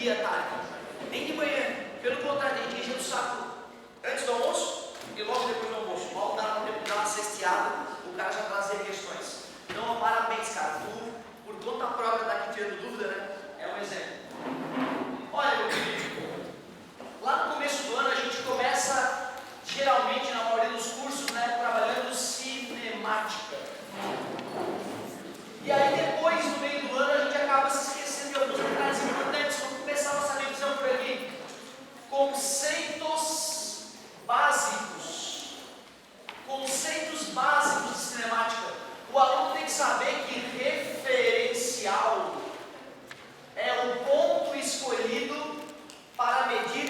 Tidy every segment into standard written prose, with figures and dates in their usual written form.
dia à tarde, nem de manhã. Pelo contrário, tem gente enchendo o saco antes do almoço e logo depois do almoço. Mal dá para dar uma cesteada, o cara já trazia questões. Então, parabéns, cara. Tu, por conta própria, está aqui tirando dúvida, né? É um exemplo. Olha, meu querido, lá no começo do ano a gente começa, geralmente, na maioria dos cursos, né, trabalhando cinemática. E aí depois, no meio do ano, a gente acaba se esquecendo de alguns detalhes importantes. Vamos começar a nossa revisão por aqui. Conceitos básicos. Conceitos básicos de cinemática. O aluno tem que saber que referencial é o ponto escolhido para medir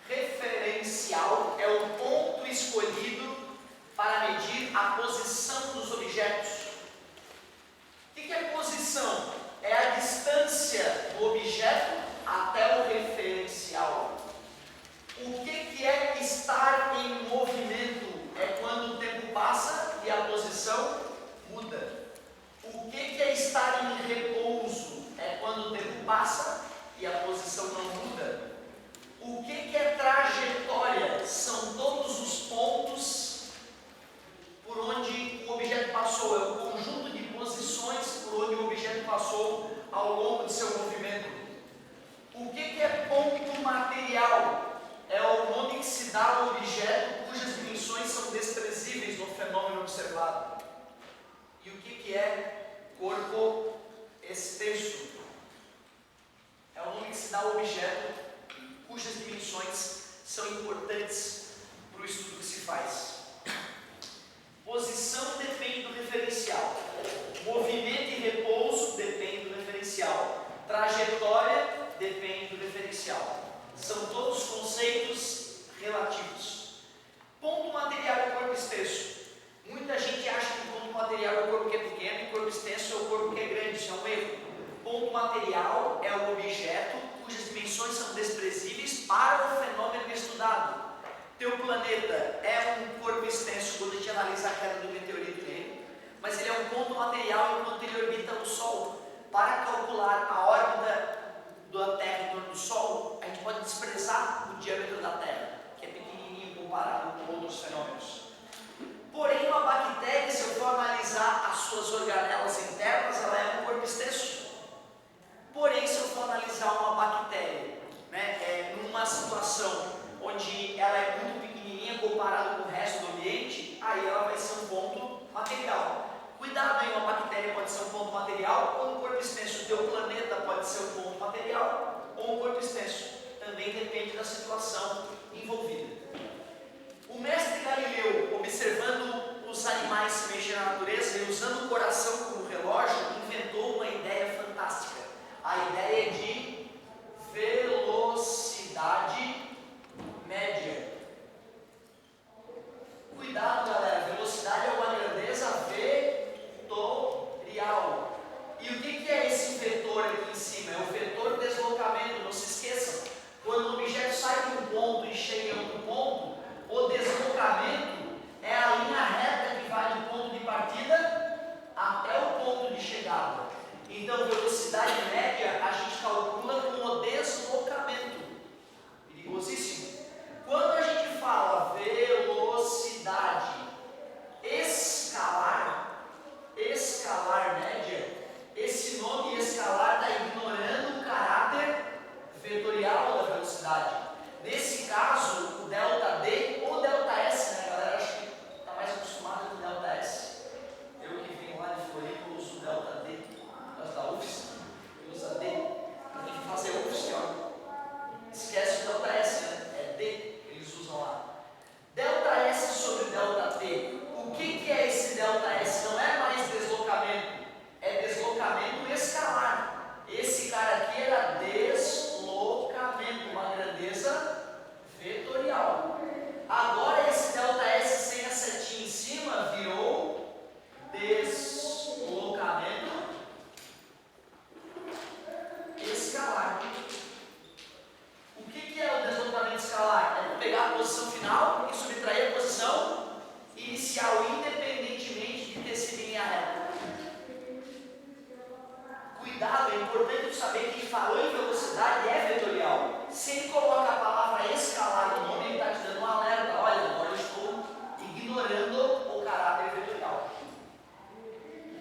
referencial é o ponto escolhido para medir a posição dos objetos. O que é posição? É a distância do objeto até o referencial. O que é estar em movimento? É quando o tempo passa e a posição muda. O que é estar em repouso? É quando o tempo passa e a posição não muda. O que é trajetória? São todos os pontos por onde o objeto passou. É o conjunto de posições por onde o objeto passou ao longo de seu movimento. O que é ponto material? É o nome que se dá ao objeto cujas dimensões são desprezíveis no fenômeno observado. E o que é corpo extenso? É o nome que se dá ao objeto cujas dimensões são importantes para o estudo que se faz. Posição depende do referencial. Movimento e repouso depende do referencial. Trajetória depende do referencial. São todos conceitos relativos. Ponto material é o corpo extenso. Muita gente acha que o ponto material é o corpo que é pequeno e o corpo extenso é o corpo que é grande. Isso é um erro. Ponto material é o objeto cujas dimensões são desprezíveis para o fenômeno estudado. Teu planeta é um corpo extenso quando a gente analisa a queda do meteorito nele, mas ele é um ponto material enquanto ele orbita o Sol. Para calcular a órbita da Terra em torno do Sol, a gente pode desprezar o diâmetro da Terra, que é pequenininho comparado com outros fenômenos. Porém, uma bactéria, se eu for analisar as suas organelas internas, ela é um corpo extenso. Porém, se eu for analisar uma bactéria, numa situação onde ela é muito pequenininha comparado com o resto do ambiente, aí ela vai ser um ponto material. Cuidado aí, uma bactéria pode ser um ponto material ou um corpo extenso. O teu planeta pode ser um ponto material ou um corpo extenso. Também depende da situação envolvida. O mestre Galileu, observando os animais se mexer na natureza e usando o coração como relógio, inventou uma ideia fantástica. A ideia de velocidade média. Cuidado, galera, velocidade é uma grandeza vetorial. E o que é esse vetor aqui em cima? É o vetor deslocamento, não se esqueçam. Quando o objeto sai de um ponto e chega em outro ponto, o deslocamento é a linha reta que vai do ponto de partida até o ponto de chegada. Então, velocidade média a gente calcula com o deslocamento. Perigosíssimo. Quando a gente fala velocidade escalar média, esse nome escalar está ignorando o caráter vetorial da velocidade. Nesse caso, o ΔD ou ΔS, né, galera? Acho que está mais acostumado com o ΔS. Eu que vim lá de Floripa uso o ΔD, mas da UFSC, eu uso a D. Tem que fazer UFSC, ó. Esquece o ΔS, né? É D que eles usam lá. ΔS sobre ΔT. O que é esse ΔS? Não é mais deslocamento, é deslocamento escalar. Esse cara aqui era deslocamento, uma grandeza posição final e subtrair a posição inicial, independentemente de ter sido em linha reta. Cuidado, é importante saber que falou em velocidade é vetorial. Se ele coloca a palavra escalar no nome, ele está te dando um alerta. Olha, agora eu estou ignorando o caráter vetorial.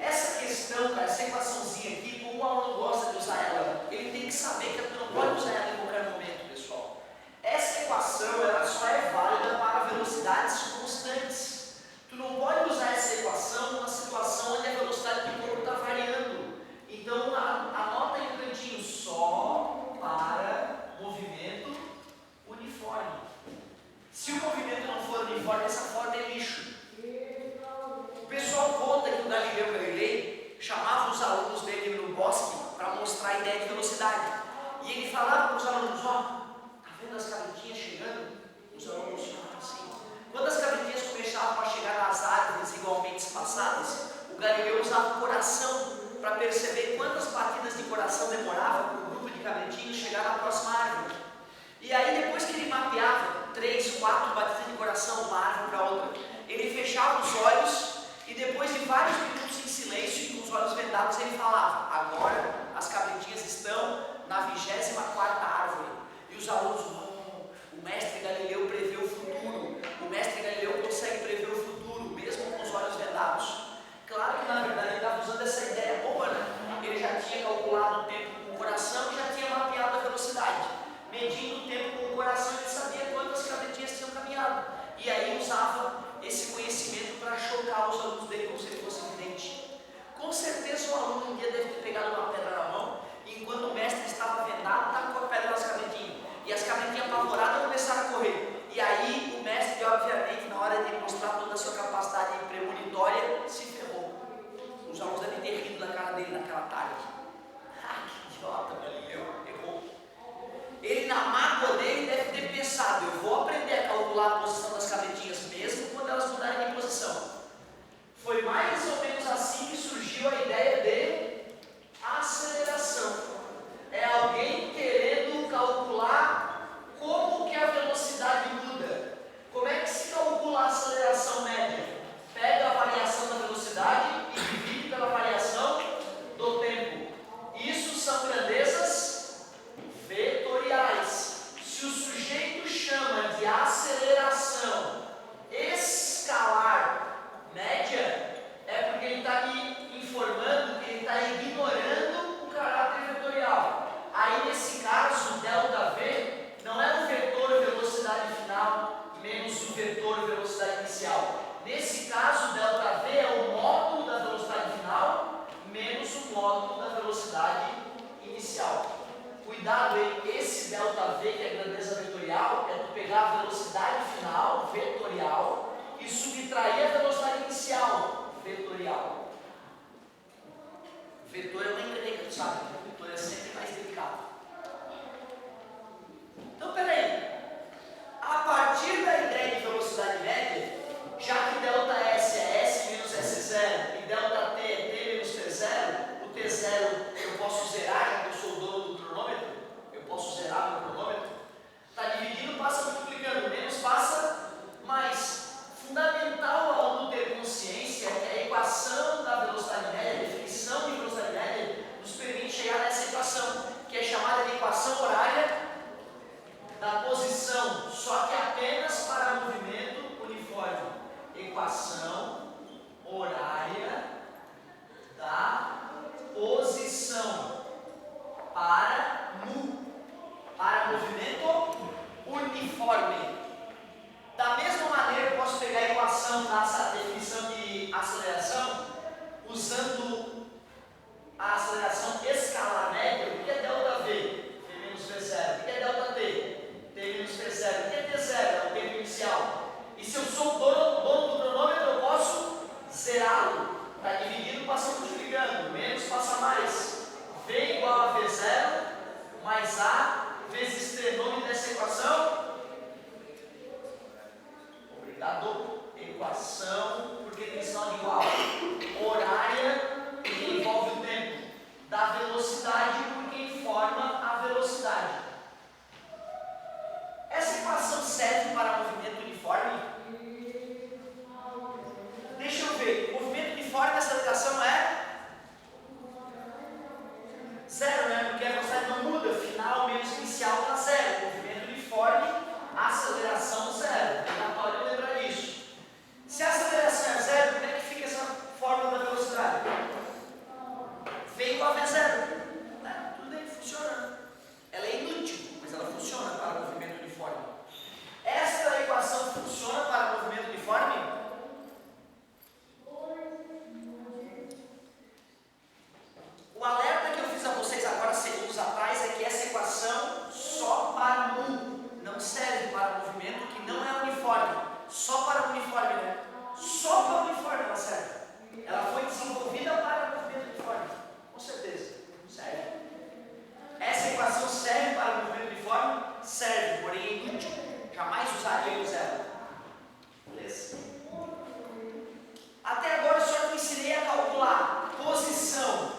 Essa questão, cara, essa equaçãozinha aqui, como o aluno gosta de usar ela, ele tem que saber que tu não pode usar ela em qualquer momento, pessoal. Essa equação, ela só é válida para velocidades constantes. Tu não pode usar essa equação numa situação onde a velocidade do corpo está variando. Então, anota aí no cantinho, só para movimento uniforme. Se o movimento não for uniforme, essa forma é lixo. O pessoal conta que o Galileu Galilei chamava os alunos dele no bosque para mostrar a ideia de velocidade. E ele falava para os alunos, ó, tá vendo as cabritinhas chegando? Os alunos falavam assim. Quando as cabritinhas começavam a chegar nas árvores igualmente espaçadas, o Galileu usava o coração para perceber quantas batidas de coração demorava para o grupo de cabritinhos chegar na próxima árvore. E aí depois que ele mapeava 3, 4 batidas de coração de uma árvore para outra, ele fechava os olhos e depois de vários minutos em silêncio e com os olhos vendados ele falava, agora as cabritinhas estão na 24ª árvore. E os alunos, o mestre Galileu prevê o futuro, o mestre Galileu consegue prever o futuro mesmo com os olhos vendados. Claro que na verdade ele estava usando essa ideia boa, né? Ele já tinha calculado o tempo com o coração e já tinha mapeado a velocidade. Medindo o tempo com o coração, ele sabia quantas cabritinhas tinham caminhado. E aí usava esse conhecimento para chocar os alunos dele como se ele fosse vidente. Com certeza o aluno um dia deve ter pegado uma pedra na mão e enquanto o mestre estava vendado, tacou a pedra nas cabritinhas. E as cabritinhas apavoradas começaram a correr. E aí o mestre, obviamente, na hora de mostrar toda a sua capacidade premonitória, se ferrou. Os alunos devem ter rido da cara dele naquela tarde. Ah, que idiota, Galileu, errou. Ele, na mágoa dele, deve ter pensado, eu vou aprender a calcular a posição das cabritinhas mesmo quando elas mudarem de posição. Foi mais ou menos assim que surgiu a ideia de aceleração. É alguém querendo calcular como que a velocidade muda. Como é que se calcula a aceleração média? Pega a variação da velocidade e divide pela variação do tempo. Isso são grandezas vetoriais. Se o sujeito chama de aceleração escalar média, é porque ele está aqui informando que ele está ignorando o caráter vetorial. Aí nesse caso, ΔV não é o vetor velocidade final menos o vetor velocidade inicial. Nesse caso, ΔV é o módulo da velocidade final menos o módulo da velocidade inicial. Cuidado, hein? Esse ΔV, que é grandeza vetorial, é tu pegar a velocidade final, vetorial, e subtrair a velocidade inicial, vetorial. Vetor é uma encrenca, tu sabe? Vetor é sempre mais delicado. Então, peraí. A partir da ideia de velocidade média, já que ΔS é S menos S0 e ΔT é T menos T0, o T0 eu posso zerar, já que eu sou o dono do cronômetro, eu posso zerar meu cronômetro. Está dividindo, passa multiplicando, menos passa mais. Fundamental ao aluno ter consciência que a equação da velocidade média, a definição de velocidade média, nos permite chegar nessa equação, que é chamada de equação horária da só para o uniforme, né? Só para o uniforme ela serve. Ela foi desenvolvida para o movimento uniforme. Com certeza. Serve. Essa equação serve para o movimento uniforme? Serve, porém é inútil. Jamais usaríamos ela. Beleza? Até agora eu só te ensinei a calcular posição,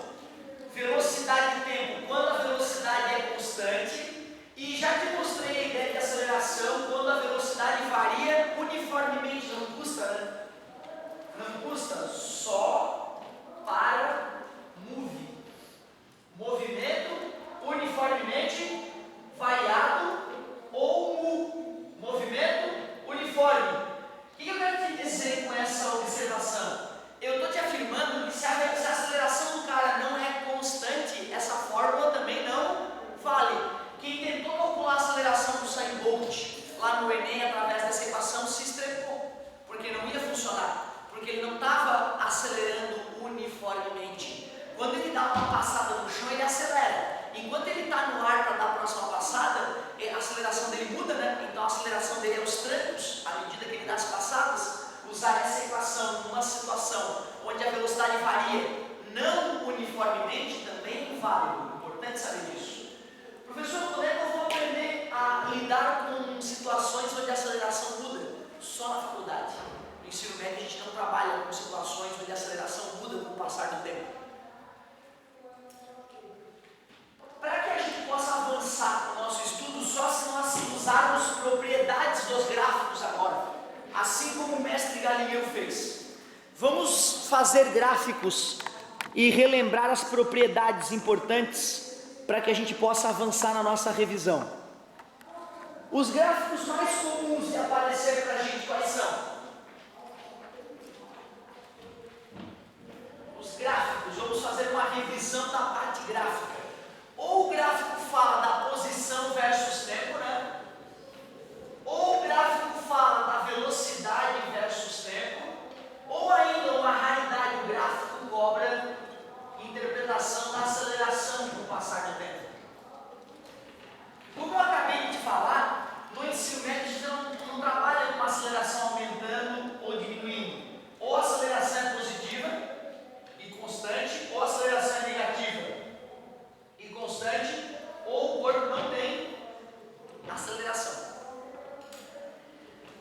velocidade e tempo quando a velocidade é constante, e já te mostrei a ideia de aceleração quando a velocidade varia uniformemente. Não custa, né? Não custa, só para movimento uniformemente variado ou movimento uniforme. O que eu quero te dizer com essa observação? Eu estou te afirmando que se a aceleração do cara não é constante, essa fórmula também não vale. Quem tentou calcular a aceleração do Usain Bolt lá no Enem através dessa equação se estrepou, porque não ia funcionar, porque ele não estava acelerando uniformemente. Quando ele dá uma passada no chão, ele acelera. Enquanto ele está no ar para dar a próxima passada, a aceleração dele muda, né? Então a aceleração dele é os trancos, à medida que ele dá as passadas. Usar essa equação numa situação onde a velocidade varia não uniformemente também é válido. Importante saber disso. Professor, quando é que eu vou aprender a lidar com situações onde a aceleração muda? Só na faculdade. No ensino médio a gente não trabalha com situações onde a aceleração muda com o passar do tempo. Para que a gente possa avançar no nosso estudo, só se nós usarmos propriedades dos gráficos agora, assim como o mestre Galileu fez. Vamos fazer gráficos e relembrar as propriedades importantes para que a gente possa avançar na nossa revisão. Os gráficos mais comuns de aparecer para a gente, quais são? Os gráficos, vamos fazer uma revisão da parte gráfica. Ou o gráfico fala da posição versus tempo, né? Ou o gráfico fala da velocidade versus tempo, ou ainda uma raridade, o gráfico cobra interpretação da aceleração com o passar do tempo. Como eu acabei de te falar, no ensino médio a gente não trabalha com aceleração aumentando ou diminuindo. Ou a aceleração é positiva e constante, ou a aceleração é negativa e constante, ou o corpo não tem aceleração.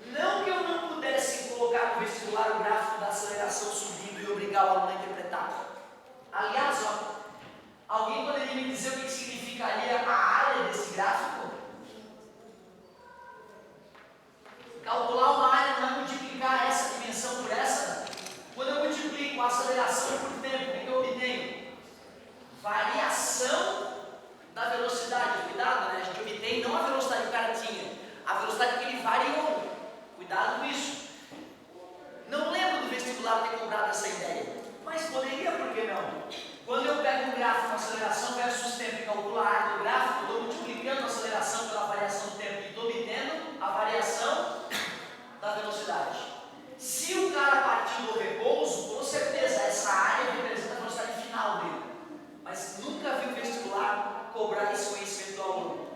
Não que eu não pudesse colocar no vestibular o gráfico da aceleração subindo e obrigar o aluno a interpretar. Aliás, alguém poderia me dizer o que significaria a área desse gráfico? Calcular uma área não é multiplicar essa dimensão por essa? Quando eu multiplico a aceleração por tempo, o que eu obtenho? Variação da velocidade. Cuidado, né? A gente obtém não a velocidade que o cara tinha, a velocidade que ele variou. Cuidado com isso. Não lembro do vestibular ter comprado essa ideia, mas poderia, por que não? Quando eu pego um gráfico, aceleração versus tempo, e calculo a área do gráfico, estou multiplicando a aceleração pela variação do tempo e estou obtendo a variação da velocidade. Se o cara partiu do repouso, com certeza essa área representa a velocidade final dele. Mas nunca vi o vestibular cobrar esse conhecimento do aluno.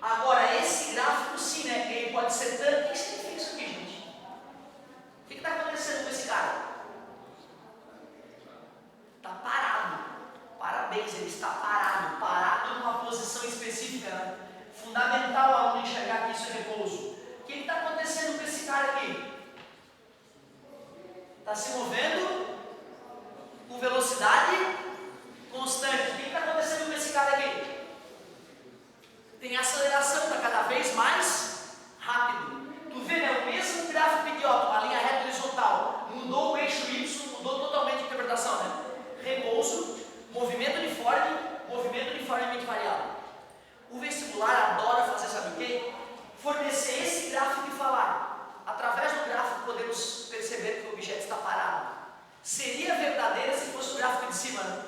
Agora, esse gráfico sim, né? Ele pode ser tanto. O que significa isso aqui, gente? O que está acontecendo com esse cara? Está parado. Parabéns, ele está parado. Parado numa posição específica, né? Fundamental o aluno enxergar que isso é repouso. O que está acontecendo com esse cara aqui? Está se movendo com velocidade constante. O que está acontecendo com esse cara aqui? Tem aceleração, está cada vez mais rápido. Tu vê, né? O mesmo gráfico idiota, uma linha reta horizontal, mudou o eixo Y, mudou totalmente a interpretação, né? Repouso, movimento uniformemente variável. O vestibular adora fazer, sabe o quê? Fornecer esse gráfico e falar. Através do gráfico podemos perceber que o objeto está parado. Seria verdadeira se fosse o gráfico de cima, né?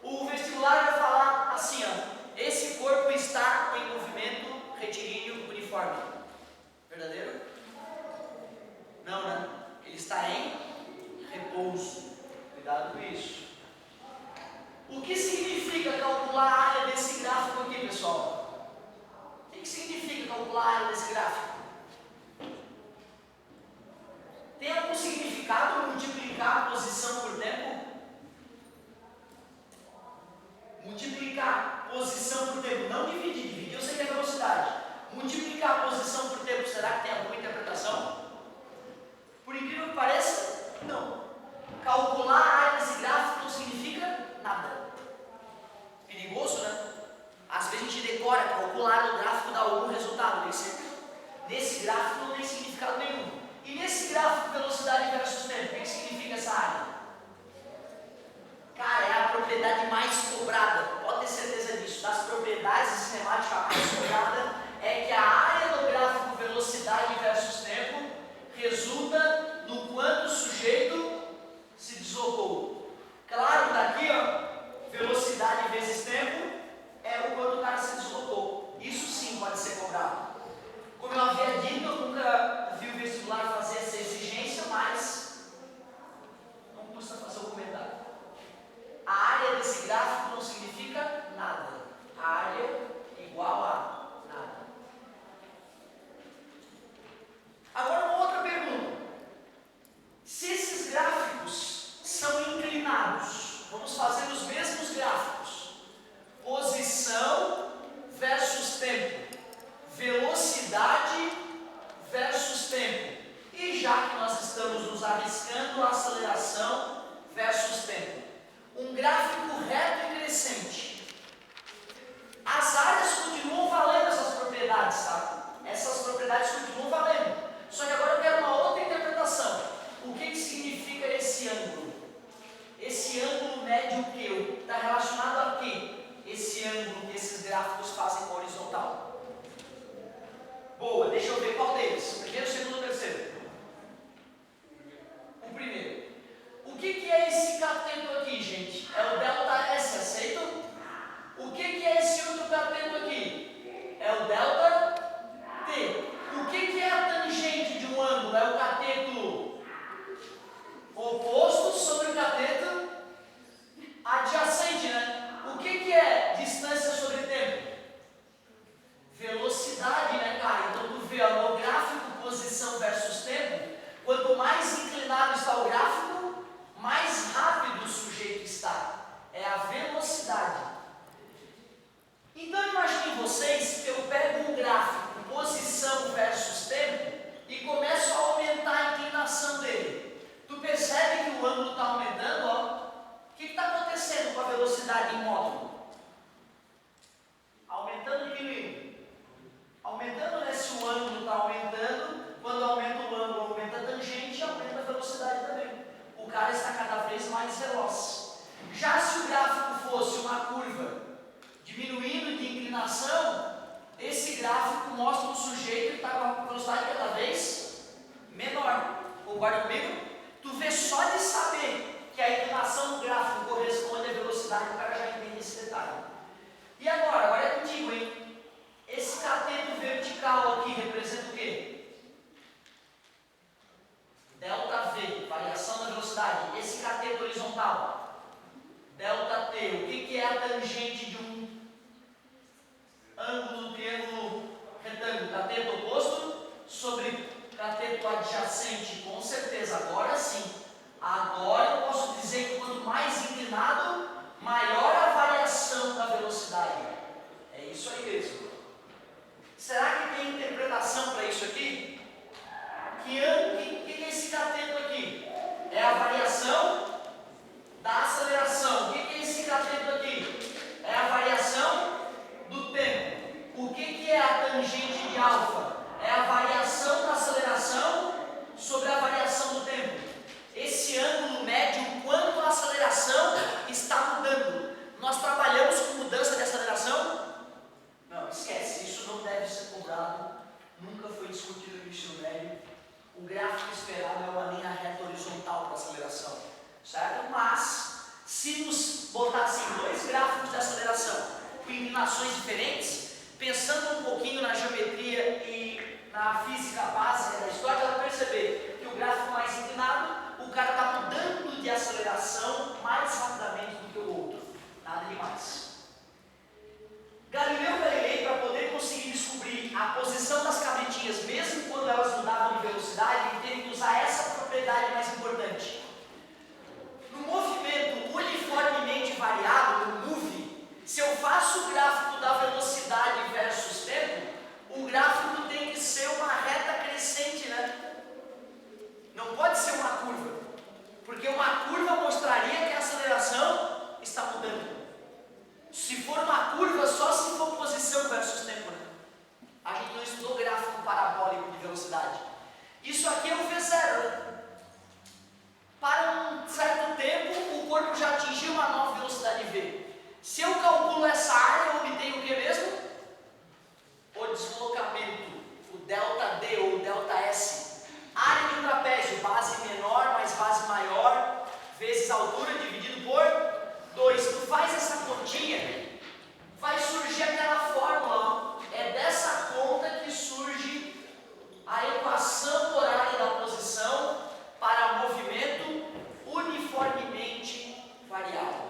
O vestibular vai falar assim, ó. Esse corpo está em movimento retilíneo uniforme. Verdadeiro? Não, né? Ele está em repouso. Cuidado com isso. O que significa calcular a área desse gráfico aqui, pessoal? O que significa calcular a área desse gráfico? será que tem alguma interpretação? Por incrível que pareça, não. Calcular áreas e gráficos não significa nada. Perigoso, né? Às vezes a gente decora, calcular o gráfico dá algum resultado. Nesse gráfico não tem significado nenhum. E nesse gráfico, velocidade versus tempo, o que significa essa área? Cara, é a propriedade mais cobrada, pode ter certeza disso. Das propriedades de cinemática mais cobrada é que a área do gráfico velocidade versus tempo resulta no quanto o sujeito se deslocou. Claro, daqui, ó, velocidade vezes tempo é o quanto o cara se deslocou. Isso sim pode ser cobrado. Como eu havia dito, eu nunca vi o vestibular fazer essa exigência, mas não custa fazer o comentário. A área desse gráfico não significa nada. A área é igual a nada. Agora uma outra pergunta. Se esses gráficos são inclinados, vamos fazer os mesmos gráficos. Posição versus tempo. Velocidade versus tempo. E já que nós estamos nos arriscando, aceleração versus tempo. Um gráfico reto e crescente. As áreas continuam valendo essas propriedades, tá? Essas propriedades continuam valendo. Só que agora eu quero uma outra interpretação. O que significa esse ângulo? Esse ângulo mede o quê? Está relacionado a quê? Esse ângulo que esses gráficos fazem com a horizontal. Boa, deixa eu ver qual deles. Primeiro, segundo ou terceiro? O primeiro. O que é esse cateto aqui, gente? É o delta S, aceito? O que é esse outro cateto aqui? É o delta T. O que é a tangente de um ângulo? É o cateto oposto sobre o cateto adjacente, né? O que é distância sobre tempo? Velocidade, né, cara? Então tu vê, ó, no gráfico posição versus tempo, quanto mais inclinado está o gráfico, mais rápido o sujeito está. É a velocidade. Então imaginem vocês que eu pego um gráfico posição versus tempo e começo a aumentar a inclinação dele. Tu percebe que o ângulo está aumentando, ó? O que está acontecendo com a velocidade em módulo? Aumentando ou diminuindo? Aumentando, né? Se o ângulo está aumentando, quando aumenta o ângulo, aumenta a tangente e aumenta a velocidade também. O cara está cada vez mais veloz. Já se o gráfico fosse uma curva diminuindo de inclinação, esse gráfico mostra um sujeito que está com a velocidade cada vez menor. Concorda comigo? Tu vê só de saber que a inclinação do gráfico corresponde à velocidade, o cara já entende esse detalhe. E agora é contigo, hein? Esse cateto vertical aqui representa o quê? Delta V, variação da velocidade. Esse cateto horizontal, delta T. O que é a tangente de um ângulo do triângulo retângulo? Cateto oposto sobre cateto adjacente. Com certeza, agora sim. Agora eu posso dizer que quanto mais inclinado, maior a variação da velocidade. É isso aí mesmo. Será que tem interpretação para isso aqui? Que é esse cateto aqui? É a variação da aceleração. O que é esse cateto aqui? É a variação do tempo. O que é a tangente de alfa? É a variação da aceleração sobre a variação do tempo. Esse ângulo mede o quanto a aceleração está mudando. Nós trabalhamos com mudança de aceleração? Não, esquece, isso não deve ser cobrado, nunca foi discutido no ensino médio. O gráfico esperado é uma linha reta horizontal para aceleração, certo? Mas, se nos botassem dois gráficos de aceleração com inclinações diferentes, pensando um pouquinho na geometria e na física básica da história, ela vai perceber que o gráfico mais inclinado, o cara está mudando de aceleração mais rapidamente do que o outro, nada demais. Galileu Galilei, para poder conseguir descobrir a posição das cabritinhas, mesmo quando elas mudavam de velocidade, ele teve que usar essa propriedade mais importante. No movimento uniformemente variado, no MOVE, se eu faço o gráfico da velocidade versus tempo, o gráfico tem que ser uma reta velocidade. Isso aqui é o V0, né? Para um certo tempo, o corpo já atingiu uma nova velocidade V. Se eu calculo essa área, eu obtenho o que mesmo? O deslocamento, o ΔD ou o ΔS. Área de um trapézio, base menor mais base maior, vezes altura dividido por 2. Tu faz essa continha, vai surgir aquela fórmula. É dessa conta que surge a equação por área da posição para movimento uniformemente variável.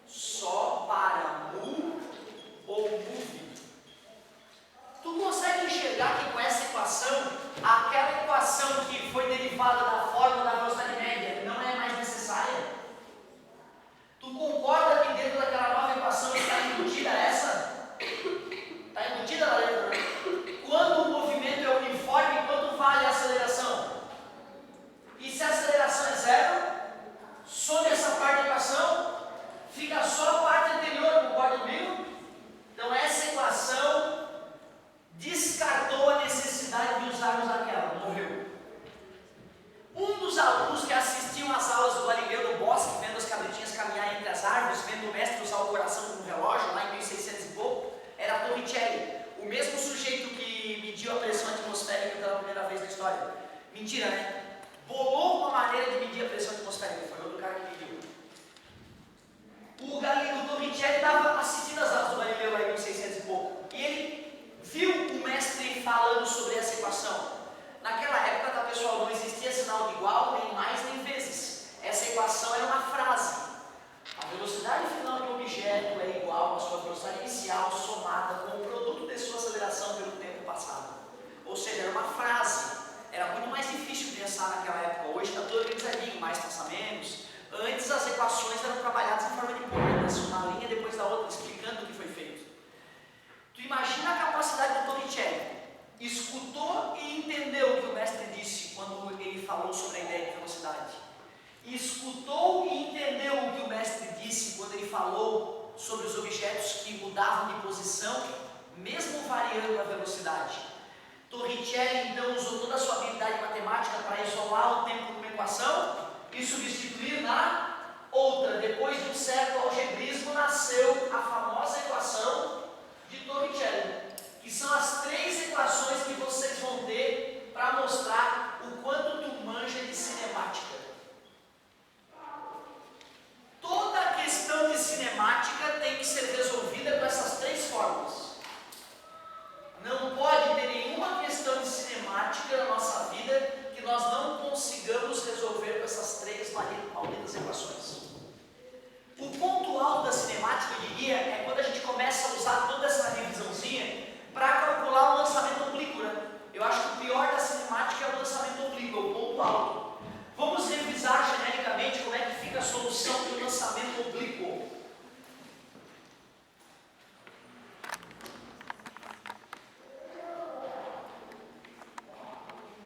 Só para mu ou move. Tu consegue enxergar que com essa equação, aquela equação que foi derivada da fórmula da velocidade média não é mais necessária? Tu concorda que dentro daquela nova equação está embutida essa? Está embutida na letra, né? Quando o movimento é uniforme, quanto vale a aceleração? E se a aceleração é zero, some essa parte da equação, fica só a parte anterior, concorda comigo? Então essa equação descartou a necessidade de usarmos aquela, morreu. Um dos alunos que assistiam às aulas do Galileu no bosque, vendo as cabritinhas caminhar entre as árvores, vendo o mestre usar o coração como relógio, lá em 1600 e pouco, era Torricelli, o mesmo sujeito que mediu a pressão atmosférica pela primeira vez na história. Mentira, né? Bolou uma maneira de medir a pressão atmosférica, foi outro cara que mediu. O Torricelli estava assistindo às aulas do Galileu lá em 1600 e pouco, e ele viu o mestre falando sobre essa equação. Naquela época, tá, pessoal, não existia sinal de igual, nem mais nem vezes. Essa equação era uma frase. A velocidade final de um objeto é igual à sua velocidade inicial somada com o produto de sua aceleração pelo tempo passado. Ou seja, era uma frase. Era muito mais difícil pensar naquela época. Hoje está tudo organizadinho, mais pensamentos. Antes as equações eram trabalhadas em forma de poemas, uma linha depois da outra, explicando o que foi feito. Tu imagina a capacidade do Torricelli. Escutou e entendeu o que o mestre disse quando ele falou sobre a ideia de velocidade. Escutou e entendeu o que o mestre disse quando ele falou sobre os objetos que mudavam de posição, mesmo variando a velocidade. Torricelli então usou toda a sua habilidade matemática para isolar o tempo numa equação e substituir na outra. Depois de um certo algebrismo nasceu a famosa equação de Torricelli, que são as